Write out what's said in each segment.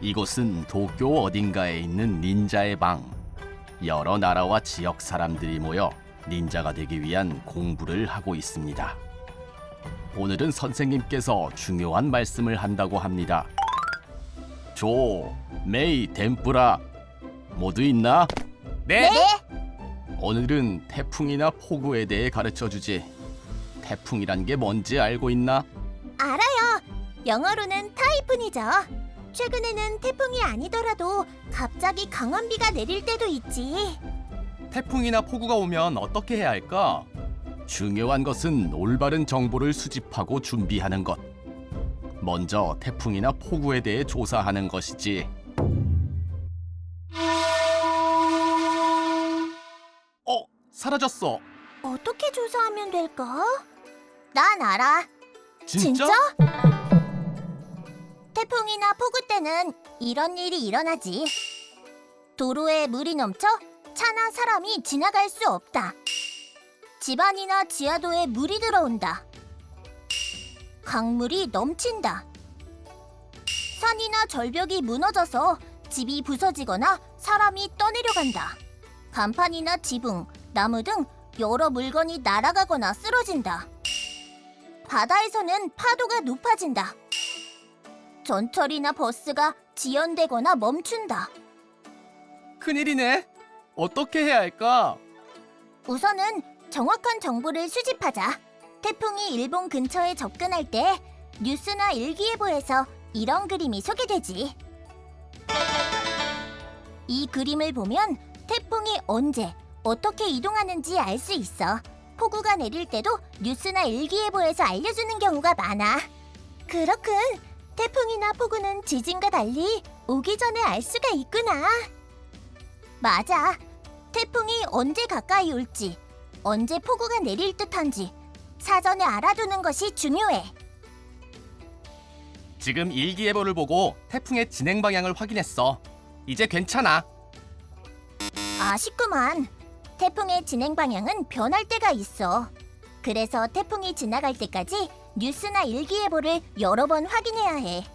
이곳은 도쿄 어딘가에 있는 닌자의 방. 여러 나라와 지역 사람들이 모여 닌자가 되기 위한 공부를 하고 있습니다. 오늘은 선생님께서 중요한 말씀을 한다고 합니다. 조, 메이, 덴뿌라 모두 있나? 네? 오늘은 태풍이나 폭우에 대해 가르쳐주지. 태풍이란 게 뭔지 알고 있나? 알아요. 영어로는 타이푼이죠. 최근에는 태풍이 아니더라도 갑자기 강한 비가 내릴 때도 있지. 태풍이나 폭우가 오면 어떻게 해야 할까? 중요한 것은 올바른 정보를 수집하고 준비하는 것. 먼저 태풍이나 폭우에 대해 조사하는 것이지. 사라졌어. 어떻게 조사하면 될까? 난 알아. 진짜? 태풍이나 폭우 때는 이런 일이 일어나지. 도로에 물이 넘쳐 차나 사람이 지나갈 수 없다. 집안이나 지하도에 물이 들어온다. 강물이 넘친다. 산이나 절벽이 무너져서 집이 부서지거나 사람이 떠내려간다. 간판이나 지붕, 나무 등 여러 물건이 날아가거나 쓰러진다. 바다에서는 파도가 높아진다. 전철이나 버스가 지연되거나 멈춘다. 큰일이네. 어떻게 해야 할까? 우선은 정확한 정보를 수집하자. 태풍이 일본 근처에 접근할 때 뉴스나 일기예보에서 이런 그림이 소개되지. 이 그림을 보면 태풍이 언제, 어떻게 이동하는지 알 수 있어. 폭우가 내릴 때도 뉴스나 일기예보에서 알려주는 경우가 많아. 그렇군. 태풍이나 폭우는 지진과 달리 오기 전에 알 수가 있구나. 맞아. 태풍이 언제 가까이 올지, 언제 폭우가 내릴 듯한지 사전에 알아두는 것이 중요해. 지금 일기예보를 보고 태풍의 진행 방향을 확인했어. 이제 괜찮아. 아쉽구만. 태풍의 진행 방향은 변할 때가 있어. 그래서 태풍이 지나갈 때까지 뉴스나 일기예보를 여러 번 확인해야 해.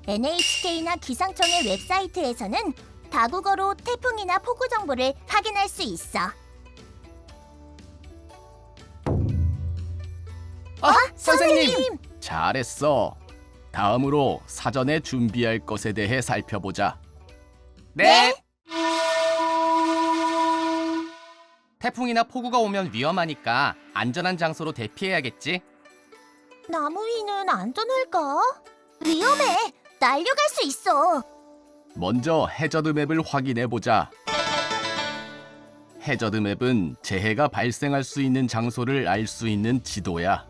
NHK나 기상청의 웹사이트에서는 다국어로 태풍이나 폭우 정보를 확인할 수 있어. 선생님! 잘했어. 다음으로 사전에 준비할 것에 대해 살펴보자. 네? 태풍이나 폭우가 오면 위험하니까 안전한 장소로 대피해야겠지? 나무 위는 안전할까? 위험해. 날려갈 수 있어. 먼저 해저드 맵을 확인해 보자. 해저드 맵은 재해가 발생할 수 있는 장소를 알 수 있는 지도야.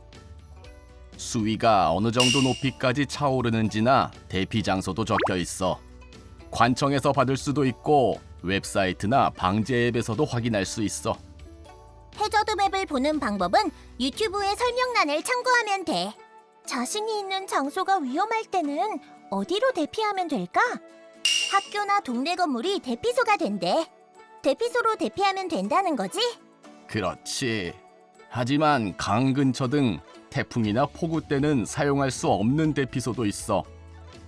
수위가 어느 정도 높이까지 차오르는지나 대피 장소도 적혀 있어. 관청에서 받을 수도 있고 웹사이트나 방제 앱에서도 확인할 수 있어. 해저드 맵을 보는 방법은 유튜브의 설명란을 참고하면 돼. 자신이 있는 장소가 위험할 때는 어디로 대피하면 될까? 학교나 동네 건물이 대피소가 된대. 대피소로 대피하면 된다는 거지? 그렇지. 하지만 강 근처 등 태풍이나 폭우 때는 사용할 수 없는 대피소도 있어.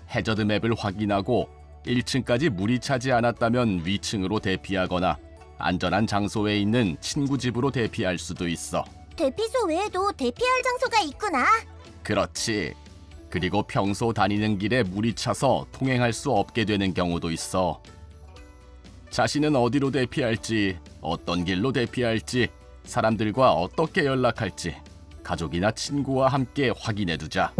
해저드 맵을 확인하고 1층까지 물이 차지 않았다면 위층으로 대피하거나 안전한 장소에 있는 친구 집으로 대피할 수도 있어. 대피소 외에도 대피할 장소가 있구나. 그렇지. 그리고 평소 다니는 길에 물이 차서 통행할 수 없게 되는 경우도 있어. 자신은 어디로 대피할지, 어떤 길로 대피할지, 사람들과 어떻게 연락할지 가족이나 친구와 함께 확인해두자.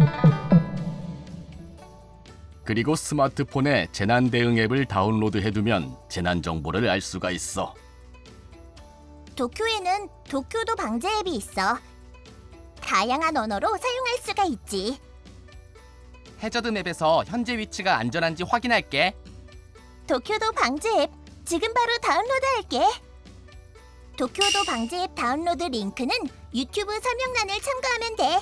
그리고 스마트폰에 재난 대응 앱을 다운로드해두면 재난 정보를 알 수가 있어. 도쿄에는 도쿄도 방제 앱이 있어. 다양한 언어로 사용할 수가 있지. 해저드 맵에서 현재 위치가 안전한지 확인할게. 도쿄도 방제 앱 지금 바로 다운로드할게. 도쿄도 방제 앱 다운로드 링크는 유튜브 설명란을 참고하면 돼.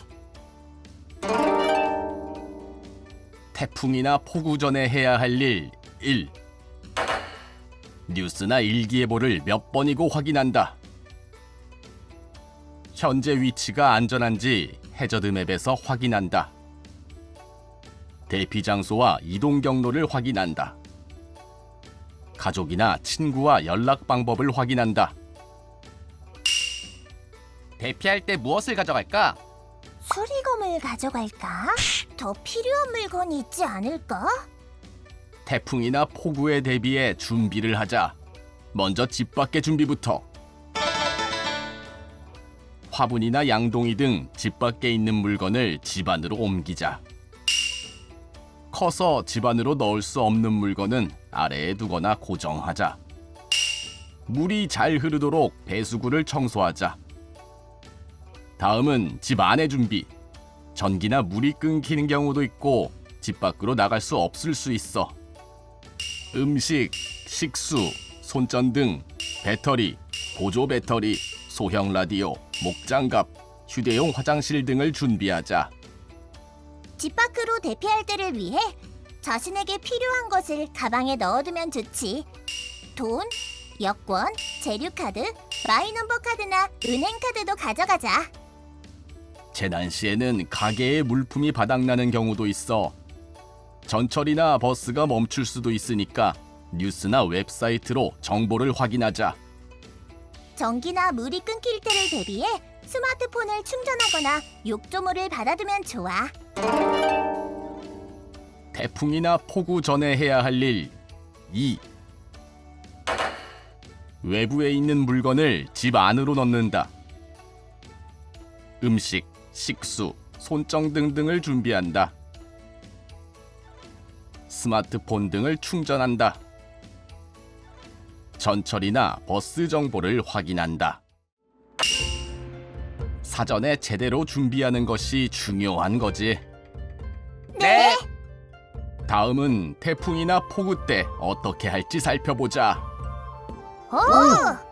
태풍이나 폭우 전에 해야 할 일 1. 뉴스나 일기예보를 몇 번이고 확인한다. 현재 위치가 안전한지 해저드 맵에서 확인한다. 대피 장소와 이동 경로를 확인한다. 가족이나 친구와 연락 방법을 확인한다. 대피할 때 무엇을 가져갈까? 수리검을 가져갈까? 더 필요한 물건이 있지 않을까? 태풍이나 폭우에 대비해 준비를 하자. 먼저 집 밖의 준비부터. 화분이나 양동이 등 집 밖에 있는 물건을 집 안으로 옮기자. 커서 집 안으로 넣을 수 없는 물건은 아래에 두거나 고정하자. 물이 잘 흐르도록 배수구를 청소하자. 다음은 집 안의 준비. 전기나 물이 끊기는 경우도 있고 집 밖으로 나갈 수 없을 수 있어. 음식, 식수, 손전등, 배터리, 보조 배터리, 소형 라디오, 목장갑, 휴대용 화장실 등을 준비하자. 집 밖으로 대피할 때를 위해 자신에게 필요한 것을 가방에 넣어두면 좋지. 돈, 여권, 재료카드, 마이넘버 카드나 은행카드도 가져가자. 재난 시에는 가게에 물품이 바닥나는 경우도 있어. 전철이나 버스가 멈출 수도 있으니까 뉴스나 웹사이트로 정보를 확인하자. 전기나 물이 끊길 때를 대비해 스마트폰을 충전하거나 욕조물을 받아두면 좋아. 태풍이나 폭우 전에 해야 할 일 2. 외부에 있는 물건을 집 안으로 넣는다. 음식, 식수, 손전등 등을 준비한다. 스마트폰 등을 충전한다. 전철이나 버스 정보를 확인한다. 사전에 제대로 준비하는 것이 중요한 거지. 네. 다음은 태풍이나 폭우 때 어떻게 할지 살펴보자. 오!